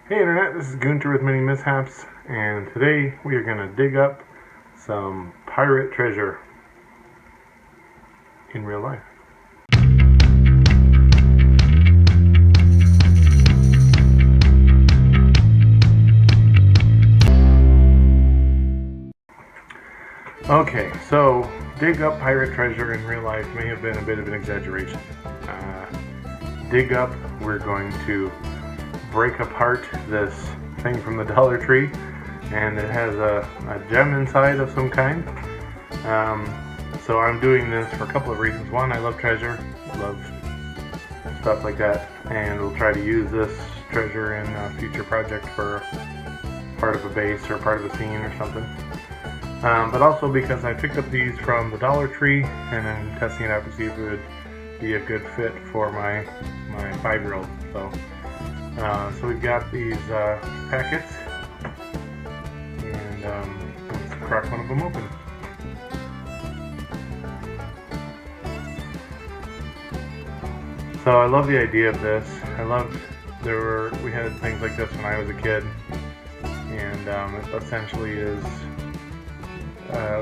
Hey Internet, this is Gunter with MiniMishaps, and today we are going to dig up some pirate treasure in real life. Okay, so dig up pirate treasure in real life may have been a bit of an exaggeration. Dig up, we're going to break apart this thing from the Dollar Tree, and it has a gem inside of some kind. So I'm doing this for a couple of reasons. One, I love treasure, love stuff like that, and we'll try to use this treasure in a future project for part of a base or part of a scene or something. But also because I picked up these from the Dollar Tree, and I'm testing it out to see if it would be a good fit for my 5-year-old. So we've got these packets, and let's crack one of them open. So I love the idea of this. We had things like this when I was a kid, and it essentially is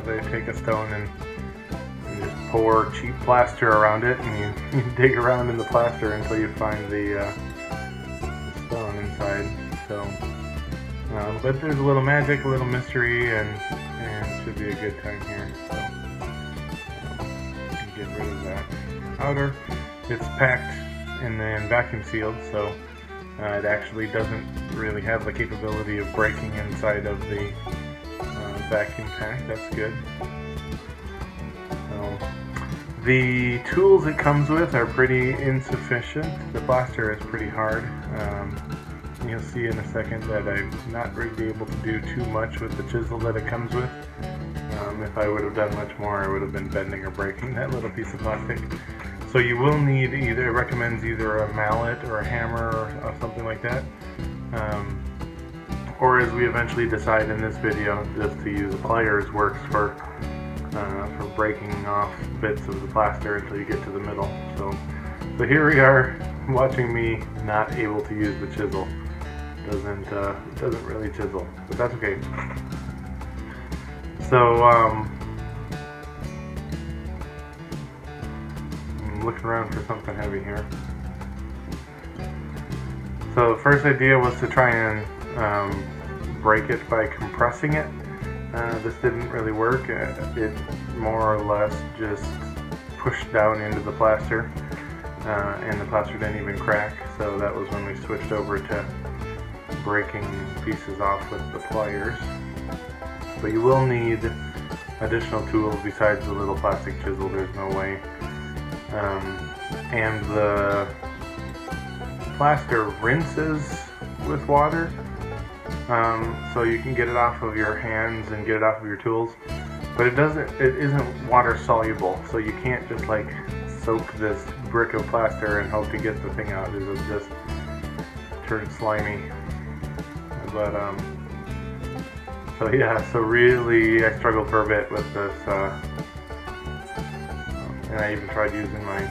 they take a stone and just pour cheap plaster around it, and you dig around in the plaster until you find the stone inside. So, but there's a little magic, a little mystery, and it should be a good time here. So, get rid of that outer. It's packed and then vacuum sealed, so it actually doesn't really have the capability of breaking inside of the vacuum pack. That's good. The tools it comes with are pretty insufficient. The plaster is pretty hard. You'll see in a second that I'm not really able to do too much with the chisel that it comes with. If I would have done much more, I would have been bending or breaking that little piece of plastic. So you will need it recommends either a mallet or a hammer or something like that. Or as we eventually decide in this video, just to use pliers works for breaking off bits of the plaster until you get to the middle. So here we are, watching me not able to use the chisel. It doesn't really chisel, but that's okay. So I'm looking around for something heavy here. So the first idea was to try and break it by compressing it. This didn't really work. It more or less just pushed down into the plaster, and the plaster didn't even crack. So that was when we switched over to breaking pieces off with the pliers. But you will need additional tools besides the little plastic chisel. There's no way. And the plaster rinses with water. So you can get it off of your hands and get it off of your tools, but it isn't water soluble, so you can't just like soak this brick of plaster and hope to get the thing out. It'll just turn slimy. But so yeah, so really I struggled for a bit with this, and I even tried using my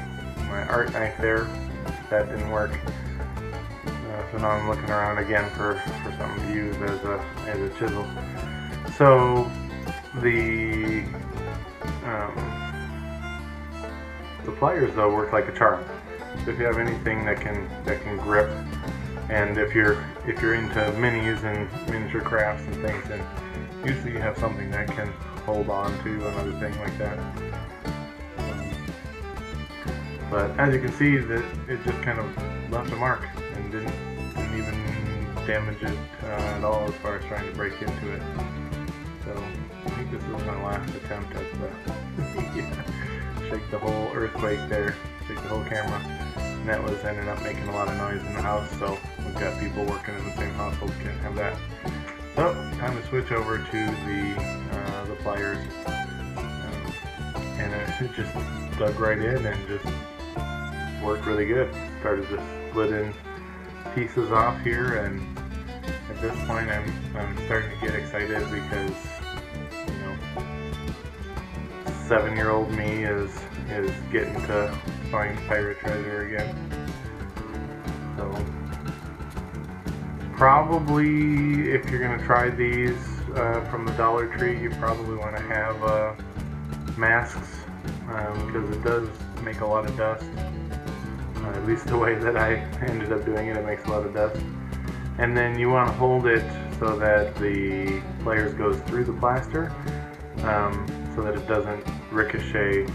art knife there. That didn't work. So now I'm looking around again for something to use as a chisel. So the pliers though work like a charm. So if you have anything that can grip, and if you're into minis and miniature crafts and things, then usually you have something that can hold on to another thing like that. But as you can see, that it just kind of left a mark and didn't even damage it at all as far as trying to break into it. So I think this was my last attempt at the shake the whole earthquake there, shake the whole camera. And that was ended up making a lot of noise in the house, so we've got people working in the same household, can't have that. So time to switch over to the pliers, and it just dug right in and just worked really good. Started to split in pieces off here, and at this point I'm starting to get excited because, you know, 7-year-old me is getting to find pirate treasure again. So Probably, if you're going to try these from the Dollar Tree, you probably want to have masks, because it does make a lot of dust. At least the way that I ended up doing it, it makes a lot of dust. And then you want to hold it so that the players goes through the plaster, so that it doesn't ricochet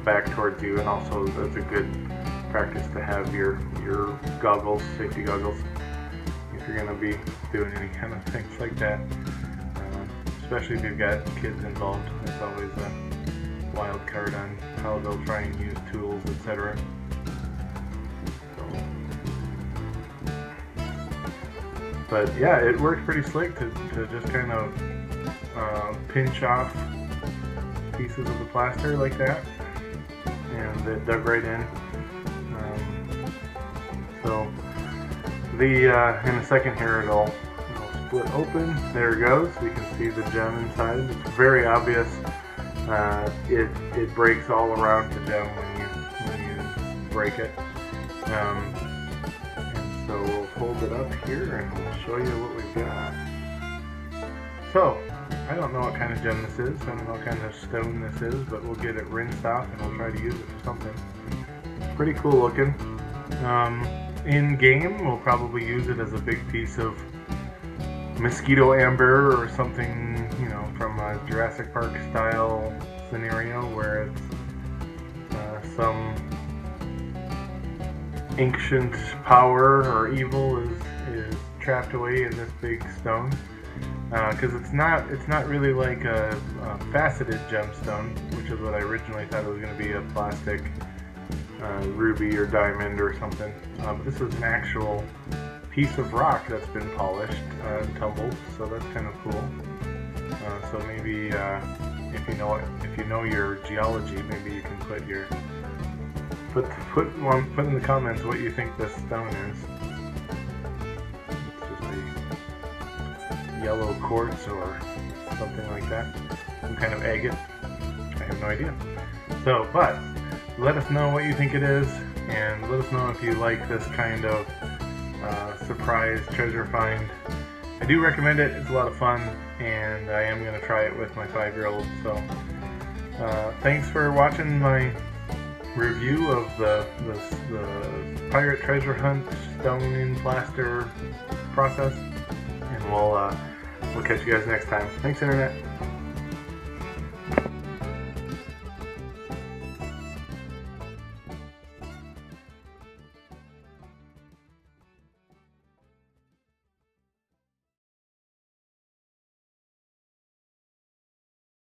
back towards you. And also, that's a good practice to have your goggles, safety goggles, if you're going to be doing any kind of things like that. Especially if you've got kids involved, it's always a wild card on how they'll try and use tools, etc. But yeah, it worked pretty slick to just kind of pinch off pieces of the plaster like that, and it dug right in. So in a second here it'll split open. There it goes. You can see the gem inside. It's very obvious. It breaks all around the gem when you break it. And so we'll hold it up here and we'll show you what we've got. So, I don't know what kind of gem this is, I don't know what kind of stone this is, but we'll get it rinsed off and we'll try to use it for something. Pretty cool looking. In game, we'll probably use it as a big piece of mosquito amber or something, you know, from a Jurassic Park style scenario where it's some ancient power or evil is trapped away in this big stone, because it's not really like a faceted gemstone, which is what I originally thought it was going to be, a plastic ruby or diamond or something. But this is an actual piece of rock that's been polished and tumbled, so that's kind of cool. So maybe if you know your geology, maybe you can put in the comments what you think this stone is. It's just a yellow quartz or something like that, some kind of agate. I have no idea. So, but let us know what you think it is, and let us know if you like this kind of surprise treasure find. I do recommend it. It's a lot of fun, and I am going to try it with my 5-year-old. So thanks for watching my review of the pirate treasure hunt stone in plaster process, and we'll catch you guys next time. Thanks, Internet.